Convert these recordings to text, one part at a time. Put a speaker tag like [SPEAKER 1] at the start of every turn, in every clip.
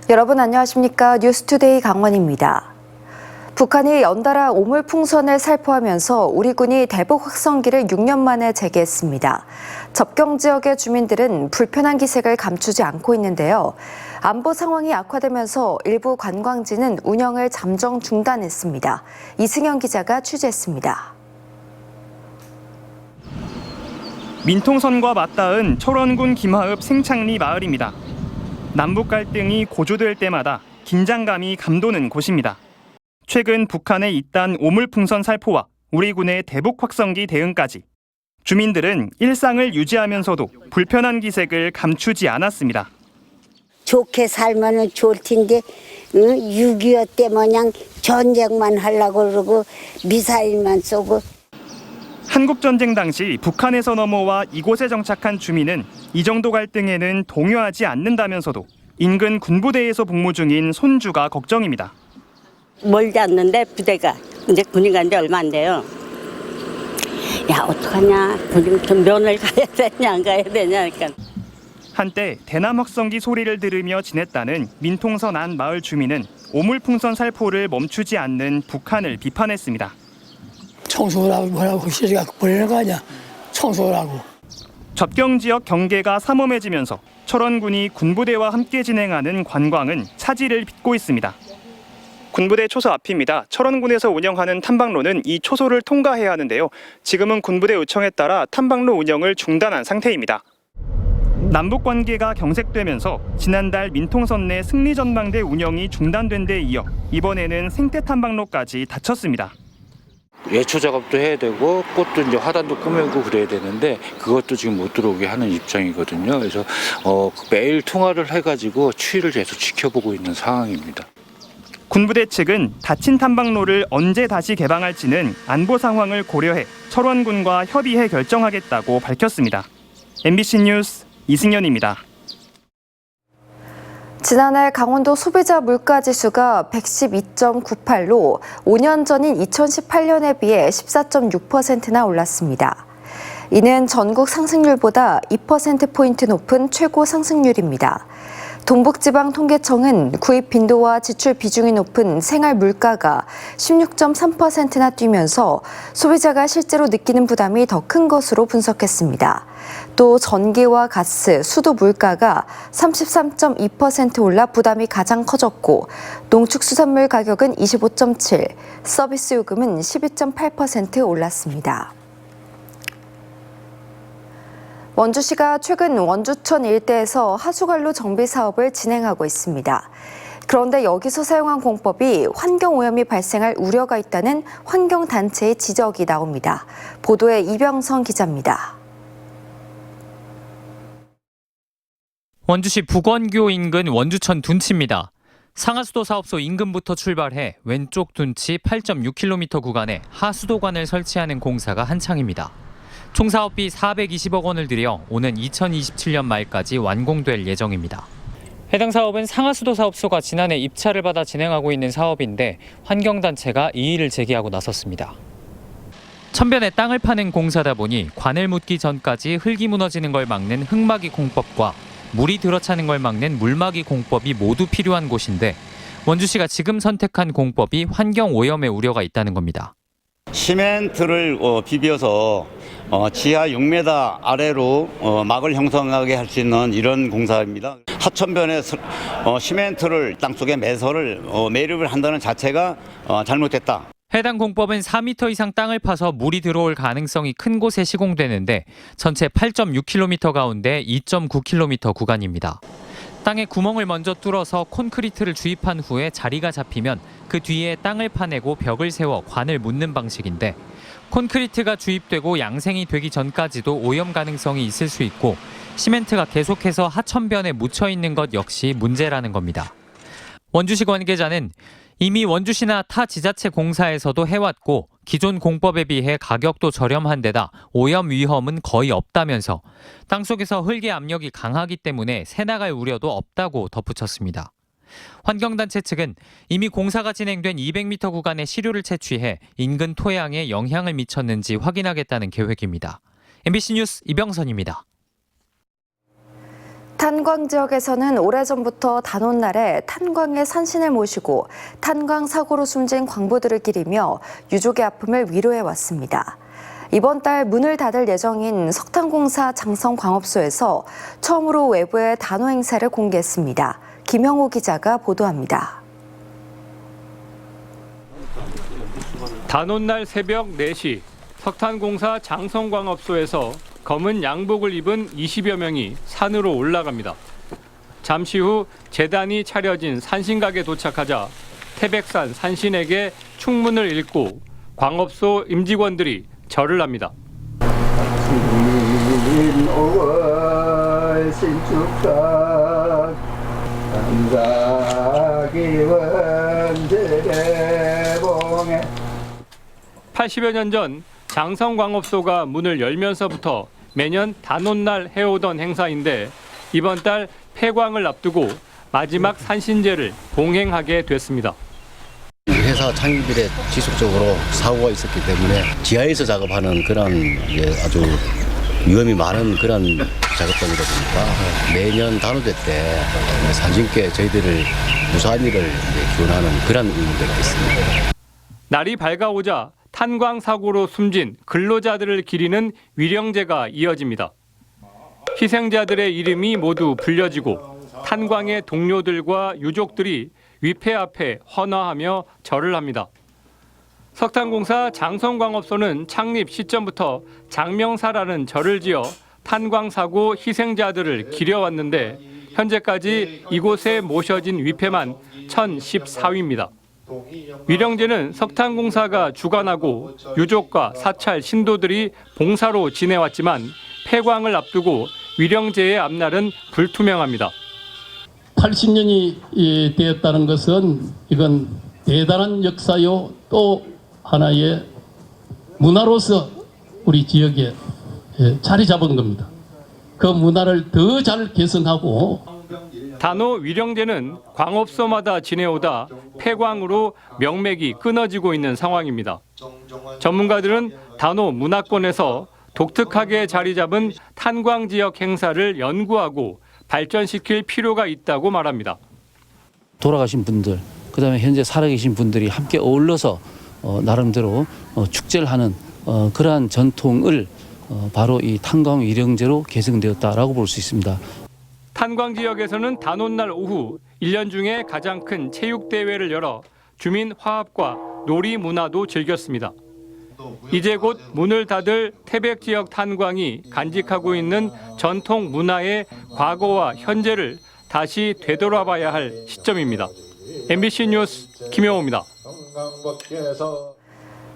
[SPEAKER 1] 여러분 안녕하십니까? 뉴스투데이 강원입니다. 북한이 연달아 오물풍선을 살포하면서 우리 군이 대북 확성기를 6년 만에 재개했습니다. 접경 지역의 주민들은 불편한 기색을 감추지 않고 있는데요. 안보 상황이 악화되면서 일부 관광지는 운영을 잠정 중단했습니다. 이승현 기자가 취재했습니다.
[SPEAKER 2] 민통선과 맞닿은 철원군 김하읍 생창리 마을입니다. 남북 갈등이 고조될 때마다 긴장감이 감도는 곳입니다. 최근 북한의 잇단 오물풍선 살포와 우리 군의 대북 확성기 대응까지 주민들은 일상을 유지하면서도 불편한 기색을 감추지 않았습니다.
[SPEAKER 3] 좋게 살면 좋을 텐데 6.25 때 마냥 전쟁만 하려고 그러고 미사일만 쏘고.
[SPEAKER 2] 한국전쟁 당시 북한에서 넘어와 이곳에 정착한 주민은 이 정도 갈등에는 동요하지 않는다면서도 인근 군부대에서 복무 중인 손주가 걱정입니다.
[SPEAKER 4] 멀지 않는데 부대가 이제 군인 간 지 얼마 안 돼요. 야 어떡하냐, 군인 좀 면을 가야 되냐 안 가야 되냐. 그러니까.
[SPEAKER 2] 한때 대남 확성기 소리를 들으며 지냈다는 민통선 안 마을 주민은 오물풍선 살포를 멈추지 않는 북한을 비판했습니다.
[SPEAKER 5] 청소를 하고 뭐라고 시리가 보내는 거 아니야. 청소를 하고.
[SPEAKER 2] 접경 지역 경계가 삼엄해지면서 철원군이 군부대와 함께 진행하는 관광은 차질을 빚고 있습니다. 군부대 초소 앞입니다. 철원군에서 운영하는 탐방로는 이 초소를 통과해야 하는데요. 지금은 군부대 요청에 따라 탐방로 운영을 중단한 상태입니다. 남북 관계가 경색되면서 지난달 민통선 내 승리전망대 운영이 중단된 데 이어 이번에는 생태 탐방로까지 닫혔습니다.
[SPEAKER 6] 예초 작업도 해야 되고 꽃도 이제 화단도 꾸미고 그래야 되는데 그것도 지금 못 들어오게 하는 입장이거든요. 그래서 매일 통화를 해가지고 추이를 계속 지켜보고 있는 상황입니다.
[SPEAKER 2] 군부대 측은 닫힌 탐방로를 언제 다시 개방할지는 안보 상황을 고려해 철원군과 협의해 결정하겠다고 밝혔습니다. MBC 뉴스 이승현입니다.
[SPEAKER 1] 지난해 강원도 소비자 물가지수가 112.98로 5년 전인 2018년에 비해 14.6%나 올랐습니다. 이는 전국 상승률보다 2%포인트 높은 최고 상승률입니다. 동북지방통계청은 구입 빈도와 지출 비중이 높은 생활 물가가 16.3%나 뛰면서 소비자가 실제로 느끼는 부담이 더 큰 것으로 분석했습니다. 또 전기와 가스, 수도 물가가 33.2% 올라 부담이 가장 커졌고 농축수산물 가격은 25.7%, 서비스 요금은 12.8% 올랐습니다. 원주시가 최근 원주천 일대에서 하수관로 정비 사업을 진행하고 있습니다. 그런데 여기서 사용한 공법이 환경오염이 발생할 우려가 있다는 환경단체의 지적이 나옵니다. 보도에 이병선 기자입니다.
[SPEAKER 7] 원주시 북원교 인근 원주천 둔치입니다. 상하수도 사업소 인근부터 출발해 왼쪽 둔치 8.6km 구간에 하수도관을 설치하는 공사가 한창입니다. 총 사업비 420억 원을 들여 오는 2027년 말까지 완공될 예정입니다. 해당 사업은 상하수도 사업소가 지난해 입찰을 받아 진행하고 있는 사업인데 환경단체가 이의를 제기하고 나섰습니다. 천변에 땅을 파는 공사다 보니 관을 묻기 전까지 흙이 무너지는 걸 막는 흙막이 공법과 물이 들어차는 걸 막는 물막이 공법이 모두 필요한 곳인데 원주시가 지금 선택한 공법이 환경오염의 우려가 있다는 겁니다.
[SPEAKER 8] 시멘트를 비벼서 지하 6m 아래로 막을 형성하게 할 수 있는 이런 공사입니다. 하천변에 시멘트를 땅속에 매립을 한다는 자체가 잘못됐다.
[SPEAKER 7] 해당 공법은 4m 이상 땅을 파서 물이 들어올 가능성이 큰 곳에 시공되는데 전체 8.6km 가운데 2.9km 구간입니다. 땅에 구멍을 먼저 뚫어서 콘크리트를 주입한 후에 자리가 잡히면 그 뒤에 땅을 파내고 벽을 세워 관을 묻는 방식인데 콘크리트가 주입되고 양생이 되기 전까지도 오염 가능성이 있을 수 있고 시멘트가 계속해서 하천변에 묻혀 있는 것 역시 문제라는 겁니다. 원주시 관계자는 이미 원주시나 타 지자체 공사에서도 해왔고 기존 공법에 비해 가격도 저렴한 데다 오염 위험은 거의 없다면서 땅속에서 흙의 압력이 강하기 때문에 새나갈 우려도 없다고 덧붙였습니다. 환경단체 측은 이미 공사가 진행된 200m 구간의 시료를 채취해 인근 토양에 영향을 미쳤는지 확인하겠다는 계획입니다. MBC 뉴스 이병선입니다.
[SPEAKER 1] 탄광 지역에서는 오래전부터 단오날에 탄광의 산신을 모시고 탄광 사고로 숨진 광부들을 기리며 유족의 아픔을 위로해 왔습니다. 이번 달 문을 닫을 예정인 석탄공사 장성광업소에서 처음으로 외부의 단오 행사를 공개했습니다. 김영호 기자가 보도합니다.
[SPEAKER 9] 단오날 새벽 4시 석탄공사 장성광업소에서 검은 양복을 입은 20여 명이 산으로 올라갑니다. 잠시 후 제단이 차려진 산신각에 도착하자 태백산 산신에게 충문을 읽고 광업소 임직원들이 절을 합니다. 신축각 감사기원제봉에 80여 년 전 장성광업소가 문을 열면서부터 매년 단오날 해오던 행사인데 이번 달 폐광을 앞두고 마지막 산신제를 봉행하게 됐습니다.
[SPEAKER 10] 회사 창립 이래 지속적으로 사고가 있었기 때문에 지하에서 작업하는 그런 아주 위험이 많은 그런 작업동이다 보니까 매년 단오제 때 산신께 저희들을 무사한 일을 기원하는 그런 의미가 있겠습니다.
[SPEAKER 9] 날이 밝아오자 탄광 사고로 숨진 근로자들을 기리는 위령제가 이어집니다. 희생자들의 이름이 모두 불려지고 탄광의 동료들과 유족들이 위패 앞에 헌화하며 절을 합니다. 석탄공사 장성광업소는 창립 시점부터 장명사라는 절을 지어 탄광 사고 희생자들을 기려왔는데 현재까지 이곳에 모셔진 위패만 1014위입니다. 위령제는 석탄공사가 주관하고 유족과 사찰 신도들이 봉사로 지내왔지만 폐광을 앞두고 위령제의 앞날은 불투명합니다.
[SPEAKER 11] 80년이 되었다는 것은 이건 대단한 역사요 또 하나의 문화로서 우리 지역에 자리 잡은 겁니다. 그 문화를 더 잘 개선하고
[SPEAKER 9] 단오 위령제는 광업소마다 지내오다 폐광으로 명맥이 끊어지고 있는 상황입니다. 전문가들은 단오 문화권에서 독특하게 자리 잡은 탄광 지역 행사를 연구하고 발전시킬 필요가 있다고 말합니다.
[SPEAKER 12] 돌아가신 분들, 그다음에 현재 살아계신 분들이 함께 어울러서 나름대로 축제를 하는 그러한 전통을 바로 이 탄광 위령제로 계승되었다라고 볼 수 있습니다.
[SPEAKER 9] 탄광 지역에서는 단오날 오후 1년 중에 가장 큰 체육대회를 열어 주민 화합과 놀이 문화도 즐겼습니다. 이제 곧 문을 닫을 태백 지역 탄광이 간직하고 있는 전통 문화의 과거와 현재를 다시 되돌아봐야 할 시점입니다. MBC 뉴스 김영호입니다.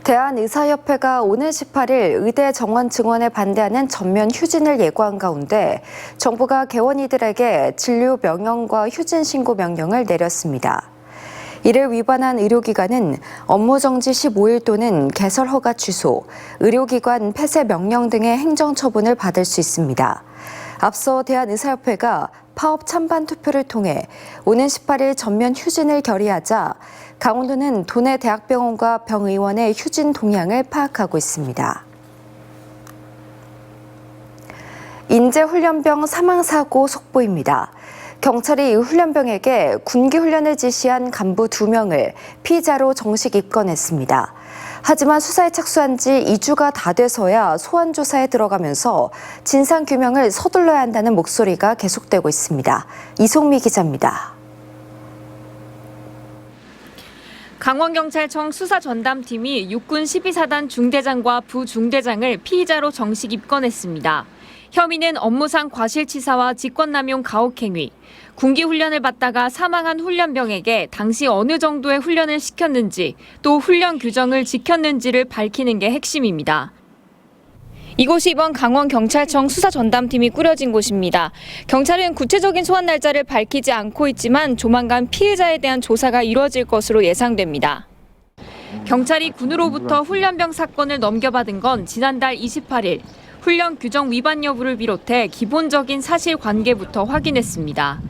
[SPEAKER 1] 대한의사협회가 오는 18일 의대 정원 증원에 반대하는 전면 휴진을 예고한 가운데 정부가 개원이들에게 진료 명령과 휴진 신고 명령을 내렸습니다. 이를 위반한 의료기관은 업무정지 15일 또는 개설 허가 취소, 의료기관 폐쇄 명령 등의 행정처분을 받을 수 있습니다. 앞서 대한의사협회가 파업 찬반 투표를 통해 오는 18일 전면 휴진을 결의하자 강원도는 도내 대학병원과 병의원의 휴진 동향을 파악하고 있습니다. 인제훈련병 사망사고 속보입니다. 경찰이 이 훈련병에게 군기훈련을 지시한 간부 2명을 피의자로 정식 입건했습니다. 하지만 수사에 착수한 지 2주가 다 돼서야 소환 조사에 들어가면서 진상규명을 서둘러야 한다는 목소리가 계속되고 있습니다. 이송미 기자입니다.
[SPEAKER 13] 강원경찰청 수사전담팀이 육군 12사단 중대장과 부중대장을 피의자로 정식 입건했습니다. 혐의는 업무상 과실치사와 직권남용 가혹행위, 군기훈련을 받다가 사망한 훈련병에게 당시 어느 정도의 훈련을 시켰는지 또 훈련 규정을 지켰는지를 밝히는 게 핵심입니다. 이곳이 이번 강원경찰청 수사전담팀이 꾸려진 곳입니다. 경찰은 구체적인 소환 날짜를 밝히지 않고 있지만 조만간 피해자에 대한 조사가 이루어질 것으로 예상됩니다. 경찰이 군으로부터 훈련병 사건을 넘겨받은 건 지난달 28일. 훈련 규정 위반 여부를 비롯해 기본적인 사실관계부터 확인했습니다.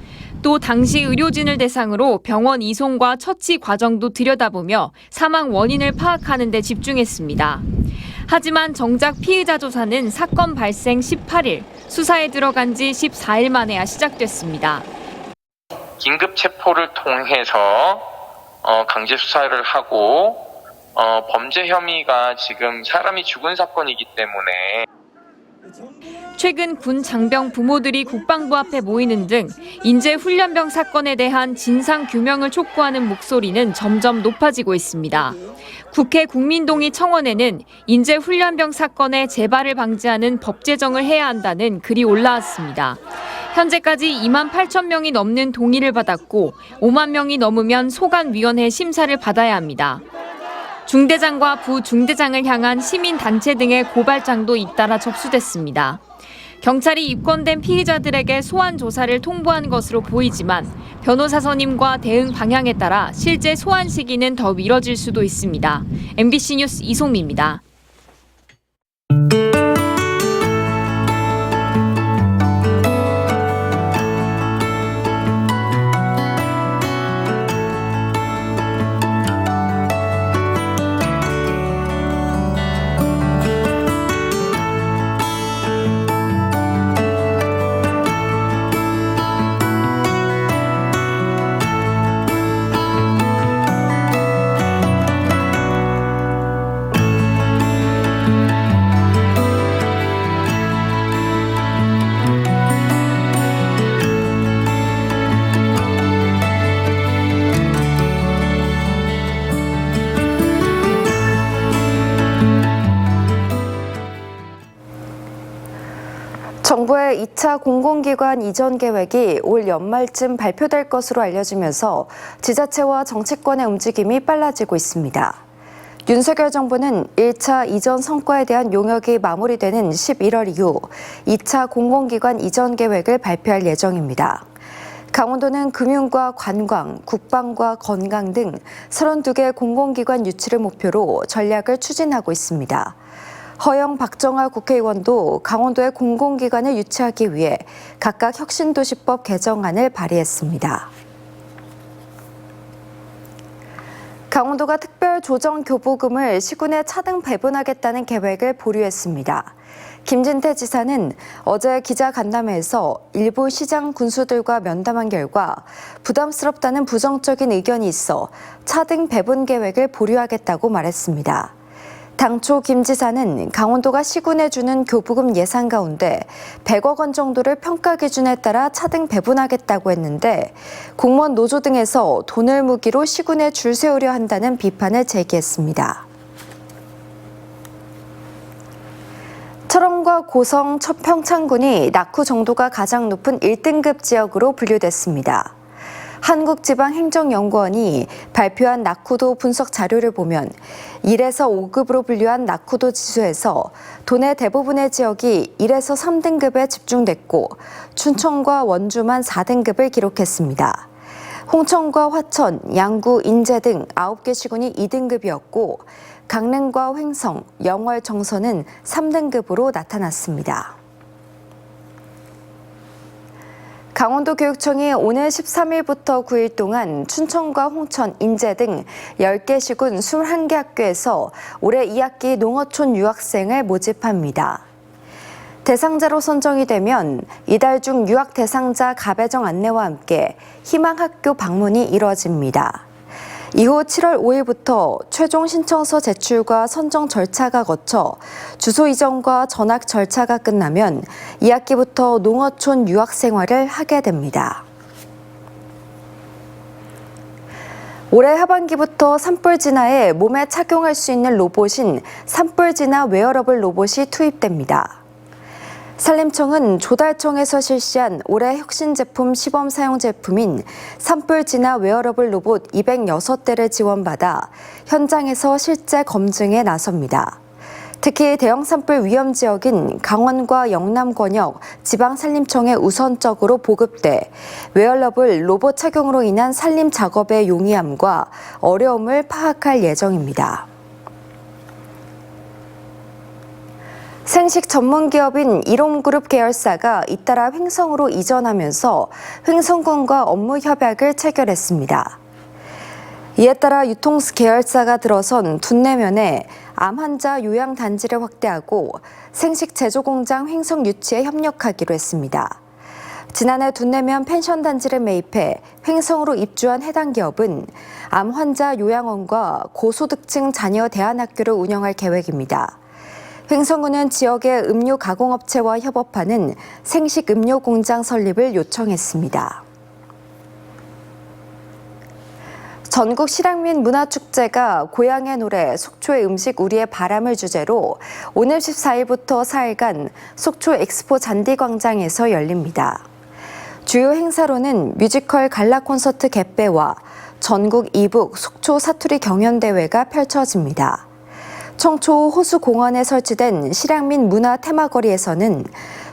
[SPEAKER 13] 또 당시 의료진을 대상으로 병원 이송과 처치 과정도 들여다보며 사망 원인을 파악하는 데 집중했습니다. 하지만 정작 피의자 조사는 사건 발생 18일 수사에 들어간 지 14일 만에야 시작됐습니다.
[SPEAKER 14] 긴급 체포를 통해서 강제 수사를 하고 범죄 혐의가 지금 사람이 죽은 사건이기 때문에
[SPEAKER 13] 최근 군 장병 부모들이 국방부 앞에 모이는 등 인재 훈련병 사건에 대한 진상 규명을 촉구하는 목소리는 점점 높아지고 있습니다. 국회 국민동의 청원에는 인재 훈련병 사건의 재발을 방지하는 법 제정을 해야 한다는 글이 올라왔습니다. 현재까지 2만 8천 명이 넘는 동의를 받았고 5만 명이 넘으면 소관위원회 심사를 받아야 합니다. 중대장과 부중대장을 향한 시민단체 등의 고발장도 잇따라 접수됐습니다. 경찰이 입건된 피의자들에게 소환 조사를 통보한 것으로 보이지만 변호사 선임과 대응 방향에 따라 실제 소환 시기는 더 미뤄질 수도 있습니다. MBC 뉴스 이송미입니다.
[SPEAKER 1] 정부의 2차 공공기관 이전 계획이 올 연말쯤 발표될 것으로 알려지면서 지자체와 정치권의 움직임이 빨라지고 있습니다. 윤석열 정부는 1차 이전 성과에 대한 용역이 마무리되는 11월 이후 2차 공공기관 이전 계획을 발표할 예정입니다. 강원도는 금융과 관광, 국방과 건강 등 32개 공공기관 유치를 목표로 전략을 추진하고 있습니다. 허영 박정아 국회의원도 강원도의 공공기관을 유치하기 위해 각각 혁신도시법 개정안을 발의했습니다. 강원도가 특별조정교부금을 시군에 차등 배분하겠다는 계획을 보류했습니다. 김진태 지사는 어제 기자간담회에서 일부 시장 군수들과 면담한 결과 부담스럽다는 부정적인 의견이 있어 차등 배분 계획을 보류하겠다고 말했습니다. 당초 김 지사는 강원도가 시군에 주는 교부금 예산 가운데 100억 원 정도를 평가 기준에 따라 차등 배분하겠다고 했는데 공무원 노조 등에서 돈을 무기로 시군에 줄 세우려 한다는 비판을 제기했습니다. 철원과 고성, 평창군이 낙후 정도가 가장 높은 1등급 지역으로 분류됐습니다. 한국지방행정연구원이 발표한 낙후도 분석 자료를 보면 1에서 5급으로 분류한 낙후도 지수에서 도내 대부분의 지역이 1에서 3등급에 집중됐고 춘천과 원주만 4등급을 기록했습니다. 홍천과 화천, 양구, 인제 등 9개 시군이 2등급이었고 강릉과 횡성, 영월, 정선은 3등급으로 나타났습니다. 강원도교육청이 오늘 13일부터 9일 동안 춘천과 홍천, 인제 등 10개 시군 21개 학교에서 올해 2학기 농어촌 유학생을 모집합니다. 대상자로 선정이 되면 이달 중 유학 대상자 가배정 안내와 함께 희망학교 방문이 이뤄집니다. 이후 7월 5일부터 최종 신청서 제출과 선정 절차가 거쳐 주소 이전과 전학 절차가 끝나면 2학기부터 농어촌 유학 생활을 하게 됩니다. 올해 하반기부터 산불 진화에 몸에 착용할 수 있는 로봇인 산불 진화 웨어러블 로봇이 투입됩니다. 산림청은 조달청에서 실시한 올해 혁신 제품 시범 사용 제품인 산불 진화 웨어러블 로봇 206대를 지원받아 현장에서 실제 검증에 나섭니다. 특히 대형 산불 위험 지역인 강원과 영남 권역 지방산림청에 우선적으로 보급돼 웨어러블 로봇 착용으로 인한 산림 작업의 용이함과 어려움을 파악할 예정입니다. 생식 전문 기업인 이롬그룹 계열사가 잇따라 횡성으로 이전하면서 횡성군과 업무 협약을 체결했습니다. 이에 따라 유통스 계열사가 들어선 둔내면에 암 환자 요양 단지를 확대하고 생식 제조 공장 횡성 유치에 협력하기로 했습니다. 지난해 둔내면 펜션 단지를 매입해 횡성으로 입주한 해당 기업은 암 환자 요양원과 고소득층 자녀 대안학교를 운영할 계획입니다. 횡성구는 지역의 음료 가공업체와 협업하는 생식 음료 공장 설립을 요청했습니다. 전국 실향민 문화축제가 고향의 노래, 속초의 음식, 우리의 바람을 주제로 오늘 14일부터 4일간 속초 엑스포 잔디광장에서 열립니다. 주요 행사로는 뮤지컬 갈라 콘서트 개배와 전국 이북 속초 사투리 경연대회가 펼쳐집니다. 청초 호수공원에 설치된 실향민 문화 테마거리에서는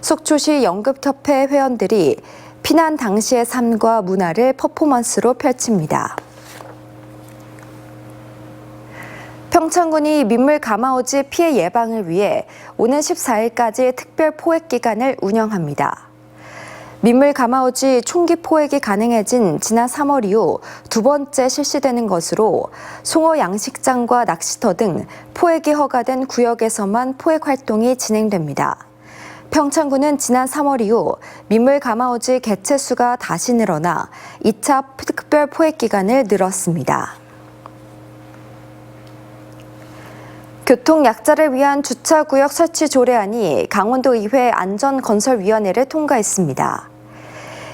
[SPEAKER 1] 속초시 연극협회 회원들이 피난 당시의 삶과 문화를 퍼포먼스로 펼칩니다. 평창군이 민물 가마오지 피해 예방을 위해 오는 14일까지 특별 포획 기간을 운영합니다. 민물 가마오지 총기 포획이 가능해진 지난 3월 이후 두 번째 실시되는 것으로 송어 양식장과 낚시터 등 포획이 허가된 구역에서만 포획 활동이 진행됩니다. 평창군은 지난 3월 이후 민물 가마오지 개체 수가 다시 늘어나 2차 특별 포획 기간을 늘었습니다. 교통약자를 위한 주차구역 설치 조례안이 강원도의회 안전건설위원회를 통과했습니다.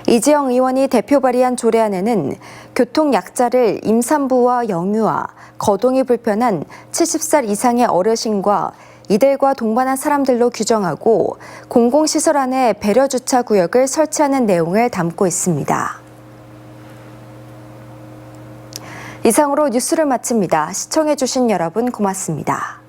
[SPEAKER 1] 이재영 의원이 대표 발의한 조례안에는 교통약자를 임산부와 영유아, 거동이 불편한 70살 이상의 어르신과 이들과 동반한 사람들로 규정하고 공공시설 안에 배려주차구역을 설치하는 내용을 담고 있습니다. 이상으로 뉴스를 마칩니다. 시청해주신 여러분 고맙습니다.